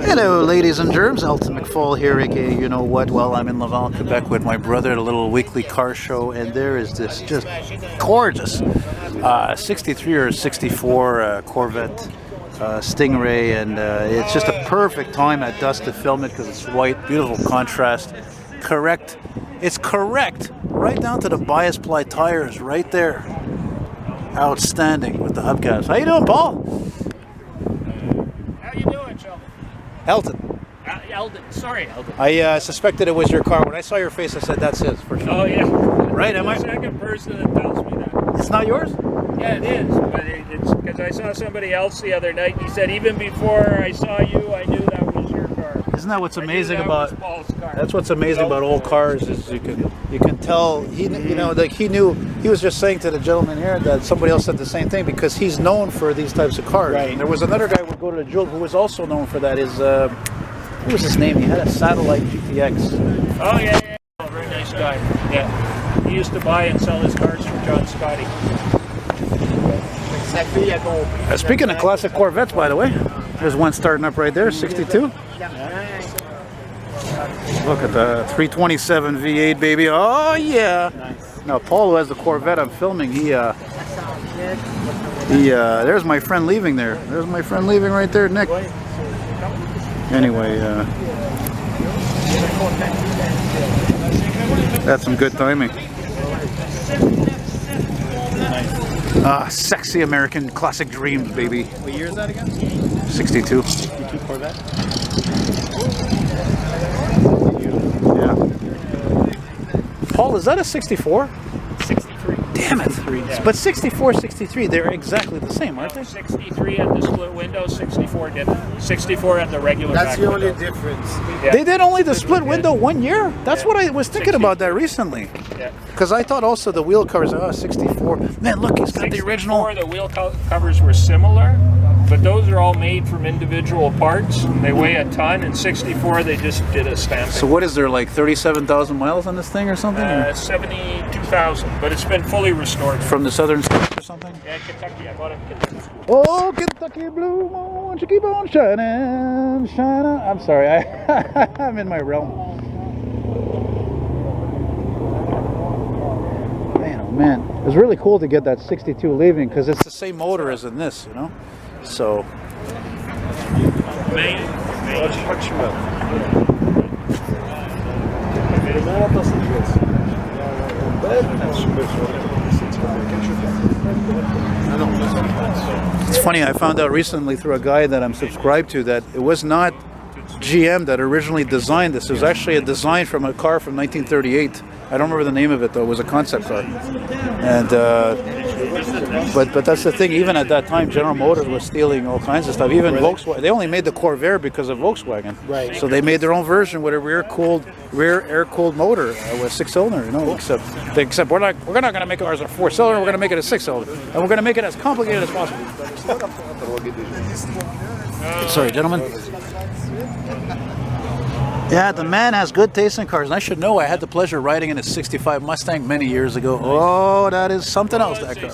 Hello, ladies and germs. Elton McFall here, aka you know what. Well, I'm in Laval, Quebec with my brother at a little weekly car show, and there is this just gorgeous 63 or 64 Corvette Stingray, and it's just a perfect time at dusk to film it because it's white, beautiful contrast, correct. It's correct, right down to the bias ply tires, right there. Outstanding with the hubcaps. How you doing, Paul? How you doing, Sheldon? Elton. Eldon. Sorry, Eldon. I suspected it was your car. When I saw your face, I said, that's his, for sure. Oh, yeah. Right, am I? The second person that tells me that. It's not yours? Yeah, it is. But it's because I saw somebody else the other night. He said, even before I saw you, I knew that was your car. Isn't that what's amazing that about? was Paul's car. That's what's amazing about old cars is you can tell he like he knew. He was just saying to the gentleman here that somebody else said the same thing because he's known for these types of cars. Right. And there was another guy who would go to the Jewel who was also known for that. What was his name? He had a satellite GTX. Oh, yeah. Oh, very nice guy. Yeah. He used to buy and sell his cars from John Scotty. Speaking of classic Corvettes, by the way, there's one starting up right there, 62. Look at the 327 V8, baby. Oh, yeah. Now, Paul, who has the Corvette I'm filming, there's my friend leaving there. There's my friend leaving right there, Nick. Anyway, that's some good timing. Sexy American classic dreams, baby. What year is that again? 62. 62 Corvette? Yeah. Paul, is that a 64? 63. Damn it. Yeah. But 64, 63, they're exactly the same, aren't they? 63 had the split window, 64 didn't. 64 had the regular That's back the only window. difference. Yeah. They did only the split window 1 year? That's what I was thinking about that recently. Yeah. Because I thought also the wheel covers, 64. Man, look, he's got the original. The wheel covers were similar, but those are all made from individual parts. They weigh a ton, and 64 they just did a stamping. So what is there, like 37,000 miles on this thing or something? 72,000, but it's been fully restored. From the southern states or something? Yeah, Kentucky. I bought it in Kentucky. Oh, Kentucky blue, won't you keep on shining, shining. I'm sorry, I'm in my realm. Man, oh man. It was really cool to get that 62 leaving because it's the same motor as in this, you know? So. It's funny, I found out recently through a guy that I'm subscribed to that it was not GM that originally designed this. It was actually a design from a car from 1938. I don't remember the name of it though. It was a concept car. And but that's the thing. Even at that time, General Motors was stealing all kinds of stuff. Even Volkswagen. They only made the Corvair because of Volkswagen. Right. So they made their own version with a rear air-cooled motor with 6-cylinder. You know, except we're not going to make ours a 4-cylinder. We're going to make it a 6-cylinder, and we're going to make it as complicated as possible. Sorry, gentlemen. Yeah, the man has good taste in cars, and I should know. I had the pleasure of riding in a '65 Mustang many years ago. Oh, that is something else, that car.